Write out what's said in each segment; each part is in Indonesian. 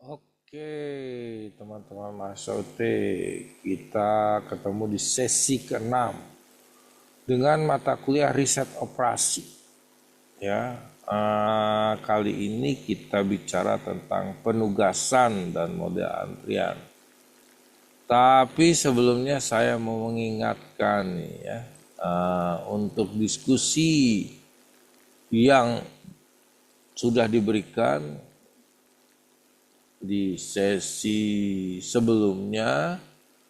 Oke, teman-teman Mas Ote, kita ketemu di sesi ke-6 dengan mata kuliah riset operasi. Ya, kali ini kita bicara tentang penugasan dan model antrian. Tapi sebelumnya saya mau mengingatkan nih ya, untuk diskusi yang sudah diberikan di sesi sebelumnya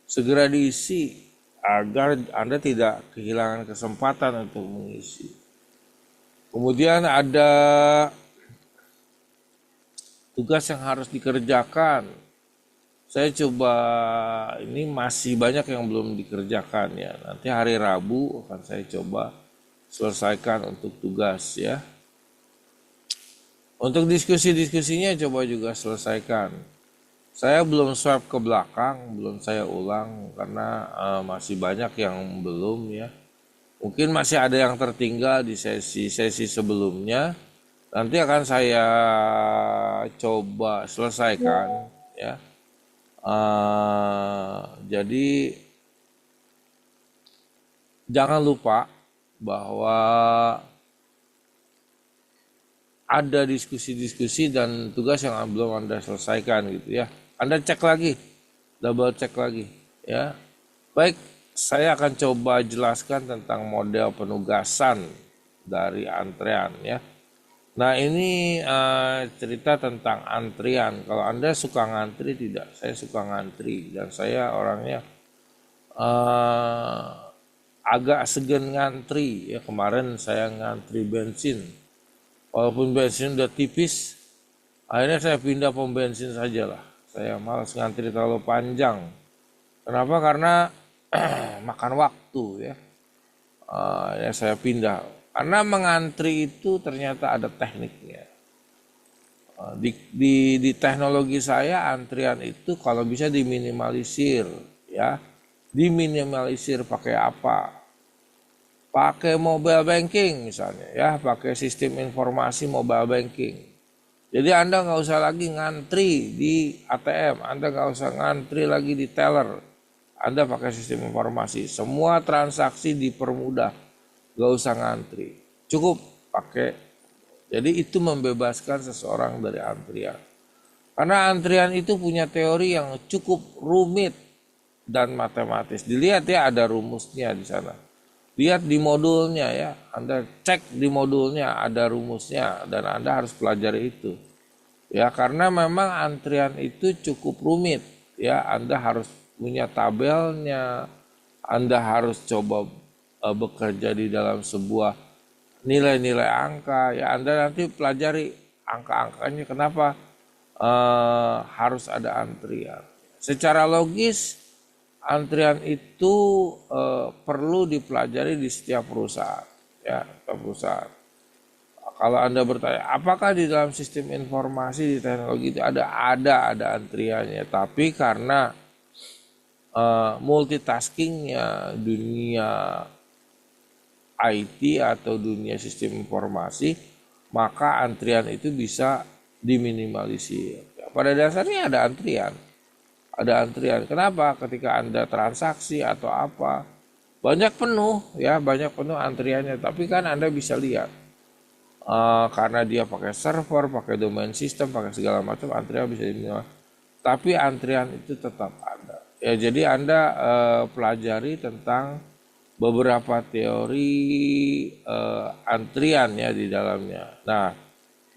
segera diisi agar Anda tidak kehilangan kesempatan untuk mengisi. Kemudian ada tugas yang harus dikerjakan. Saya coba, ini masih banyak yang belum dikerjakan ya. Nanti hari Rabu akan saya coba selesaikan untuk tugas ya. Untuk diskusi-diskusinya coba juga selesaikan. Saya belum swipe ke belakang, belum saya ulang karena masih banyak yang belum ya. Mungkin masih ada yang tertinggal di sesi-sesi sebelumnya. Nanti akan saya coba selesaikan ya. Jadi jangan lupa bahwa ada diskusi-diskusi dan tugas yang belum Anda selesaikan gitu ya. Anda cek lagi, double cek lagi ya. Baik, saya akan coba jelaskan tentang model penugasan dari antrean ya. Nah ini cerita tentang antrian. Kalau Anda suka ngantri tidak? Saya suka ngantri dan saya orangnya agak segan ngantri ya. Kemarin saya ngantri bensin. Walaupun bensin udah tipis, akhirnya saya pindah pom bensin saja lah. Saya malas ngantri terlalu panjang. Kenapa? Karena makan waktu ya. Ya saya pindah. Karena mengantri itu ternyata ada tekniknya. Di teknologi saya antrian itu kalau bisa diminimalisir ya. Diminimalisir pakai apa? Pakai mobile banking misalnya ya, pakai sistem informasi mobile banking. Jadi Anda nggak usah lagi ngantri di ATM, Anda nggak usah ngantri lagi di teller. Anda pakai sistem informasi, semua transaksi dipermudah, nggak usah ngantri. Cukup pakai, jadi itu membebaskan seseorang dari antrian. Karena antrian itu punya teori yang cukup rumit dan matematis. Dilihat ya, ada rumusnya di sana. Lihat di modulnya ya, Anda cek di modulnya ada rumusnya dan Anda harus pelajari itu. Ya, karena memang antrian itu cukup rumit ya, Anda harus punya tabelnya, Anda harus coba bekerja di dalam sebuah nilai-nilai angka ya, Anda nanti pelajari angka-angkanya kenapa harus ada antrian. Secara logis antrian itu perlu dipelajari di setiap perusahaan ya, setiap perusahaan. Kalau Anda bertanya, apakah di dalam sistem informasi di teknologi itu ada antriannya, tapi karena multitaskingnya dunia IT atau dunia sistem informasi, maka antrian itu bisa diminimalisir. Ya, pada dasarnya ada antrian. Ada antrian. Kenapa? Ketika Anda transaksi atau apa, banyak penuh ya, banyak penuh antriannya. Tapi kan Anda bisa lihat, karena dia pakai server, pakai domain system, pakai segala macam, antrian bisa diminimalkan. Tapi antrian itu tetap ada. Ya, jadi Anda pelajari tentang beberapa teori antrian ya di dalamnya. Nah,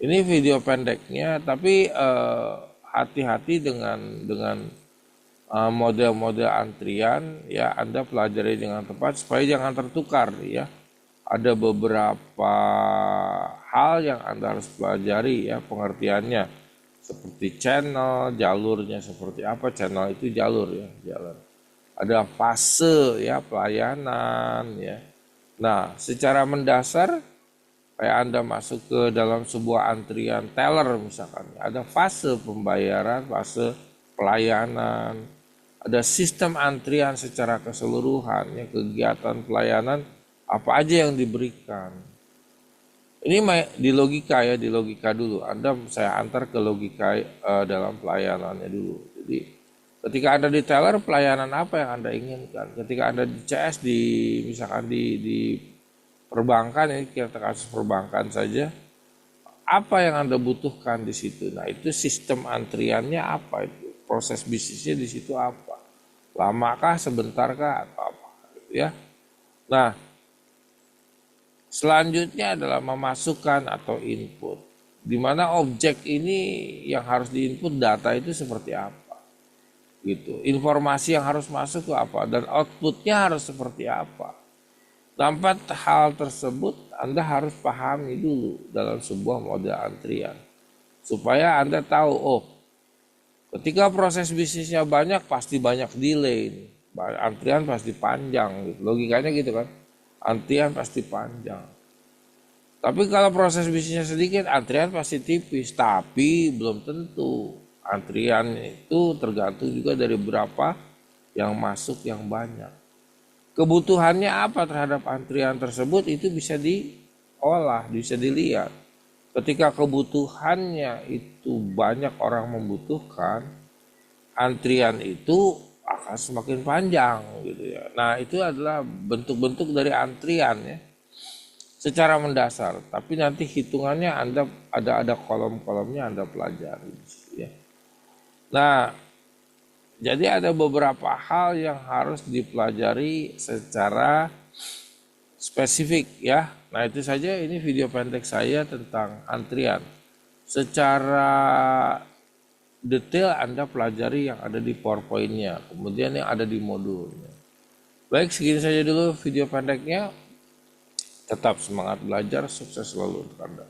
ini video pendeknya, tapi hati-hati dengan model-model antrian ya, Anda pelajari dengan tepat supaya jangan tertukar ya. Ada beberapa hal yang Anda harus pelajari ya, pengertiannya seperti channel, jalurnya seperti apa. Channel itu jalur ya, jalan. Ada fase ya, pelayanan ya. Nah, secara mendasar kayak Anda masuk ke dalam sebuah antrian teller misalkan, ada fase pembayaran, fase pelayanan, ada sistem antrian secara keseluruhan ya, kegiatan pelayanan apa aja yang diberikan. Ini di logika ya, di logika dulu. Saya antar ke logika dalam pelayanannya dulu. Jadi ketika Anda di teller, pelayanan apa yang Anda inginkan? Ketika Anda di CS, misalkan di perbankan, ini kita kasus perbankan saja, apa yang Anda butuhkan di situ? Nah, itu sistem antriannya apa itu? Proses bisnisnya di situ apa? Lamakah, sebentarkah, atau apa? Ya. Nah, selanjutnya adalah memasukkan atau input. Di mana objek ini yang harus diinput data itu seperti apa. Gitu. Informasi yang harus masuk itu apa dan outputnya harus seperti apa. Tanpa hal tersebut Anda harus pahami dulu dalam sebuah model antrian. Supaya Anda tahu, oh ketika proses bisnisnya banyak pasti banyak delay. Antrian pasti panjang. Gitu. Logikanya gitu kan. Antrian pasti panjang. Tapi kalau proses bisnisnya sedikit, antrian pasti tipis. Tapi belum tentu. Antrian itu tergantung juga dari berapa yang masuk yang banyak. Kebutuhannya apa terhadap antrian tersebut itu bisa diolah, bisa dilihat. Ketika kebutuhannya itu banyak orang membutuhkan, antrian itu akan semakin panjang gitu ya. Nah, itu adalah bentuk-bentuk dari antrian ya. Secara mendasar, tapi nanti hitungannya Anda ada kolom-kolomnya Anda pelajari ya. Nah, jadi ada beberapa hal yang harus dipelajari secara spesifik ya. Nah, itu saja ini video pendek saya tentang antrian. Secara detail Anda pelajari yang ada di PowerPoint-nya, kemudian yang ada di modulnya. Baik, segini saja dulu video pendeknya. Tetap semangat belajar, sukses selalu untuk Anda.